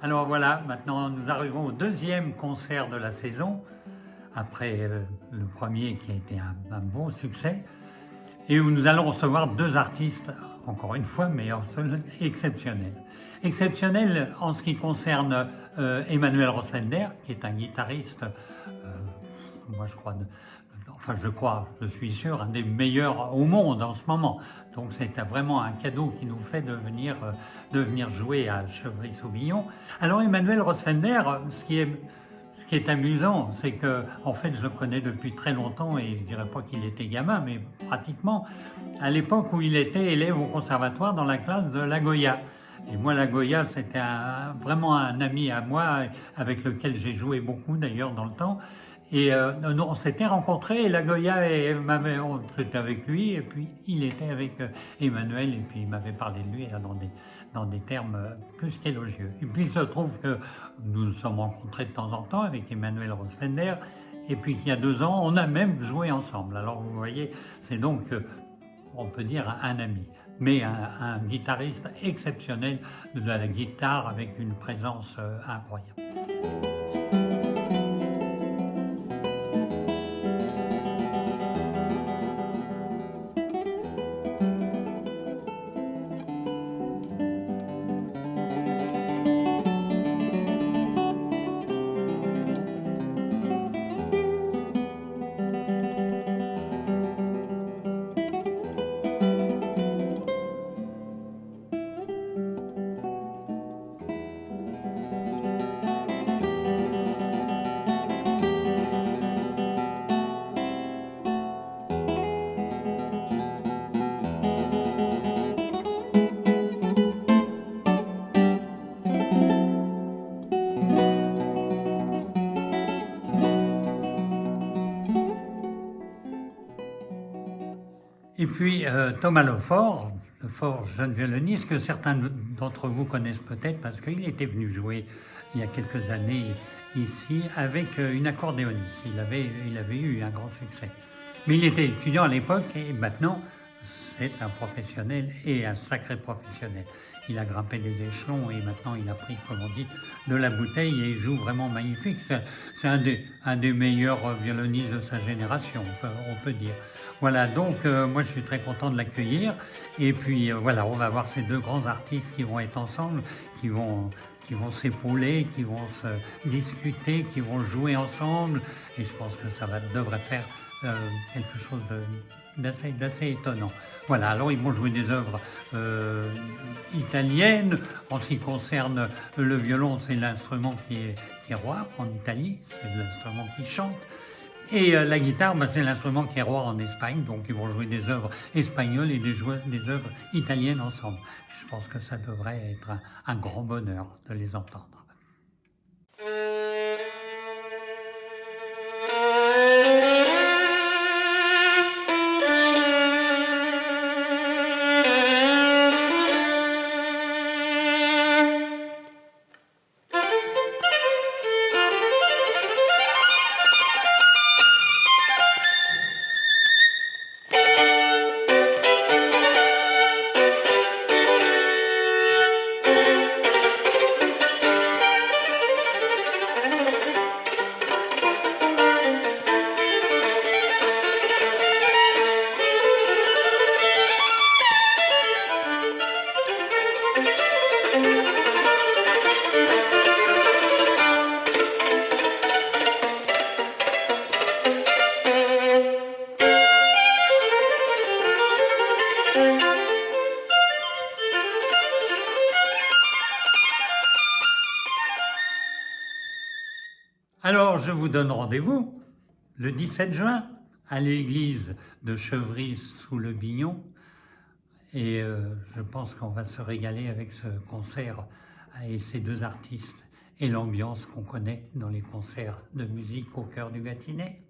Alors voilà, maintenant nous arrivons au deuxième concert de la saison, après le premier qui a été un bon succès, et où nous allons recevoir deux artistes, encore une fois, mais exceptionnels. Exceptionnels en ce qui concerne Emmanuel Rosfelder, qui est un guitariste, moi je suis sûr, un des meilleurs au monde en ce moment. Donc c'est vraiment un cadeau qui nous fait de venir jouer à Chevry-Sauvignon. Alors Emmanuel Rosfelder, ce qui est amusant, c'est que en fait je le connais depuis très longtemps et je dirais pas qu'il était gamin, mais pratiquement à l'époque où il était élève au conservatoire dans la classe de La Goya. Et moi, La Goya, c'était vraiment un ami à moi avec lequel j'ai joué beaucoup d'ailleurs dans le temps. Et on s'était rencontrés et La Goya j'étais avec lui et puis il était avec Emmanuel et puis il m'avait parlé de lui dans des termes plus qu'élogieux. Et puis il se trouve que nous nous sommes rencontrés de temps en temps avec Emmanuel Rosfelder et puis qu'il y a 2 ans, on a même joué ensemble. Alors vous voyez, c'est donc, on peut dire, un ami, mais un guitariste exceptionnel de la guitare avec une présence incroyable. Et puis Thomas Lefort, jeune violoniste que certains d'entre vous connaissent peut-être parce qu'il était venu jouer il y a quelques années ici avec une accordéoniste. Il avait eu un grand succès. Mais il était étudiant à l'époque et maintenant c'est un professionnel et un sacré professionnel. Il a grimpé des échelons et maintenant il a pris, comme on dit, de la bouteille et il joue vraiment magnifique. C'est un des meilleurs violonistes de sa génération, on peut dire. Voilà, donc moi je suis très content de l'accueillir. Et puis voilà, on va voir ces deux grands artistes qui vont être ensemble, qui vont s'épauler, qui vont se discuter, qui vont jouer ensemble. Et je pense que devrait faire quelque chose d'assez étonnant. Voilà, alors ils vont jouer des œuvres italiennes. En ce qui concerne le violon, c'est l'instrument qui est roi en Italie, c'est l'instrument qui chante. Et la guitare, c'est l'instrument qui est roi en Espagne, donc ils vont jouer des œuvres espagnoles et des œuvres italiennes ensemble. Je pense que ça devrait être un grand bonheur de les entendre. Alors, je vous donne rendez-vous le 17 juin à l'église de Chevry-sous-le-Bignon. Et je pense qu'on va se régaler avec ce concert et ces deux artistes et l'ambiance qu'on connaît dans les concerts de musique au cœur du Gâtinais.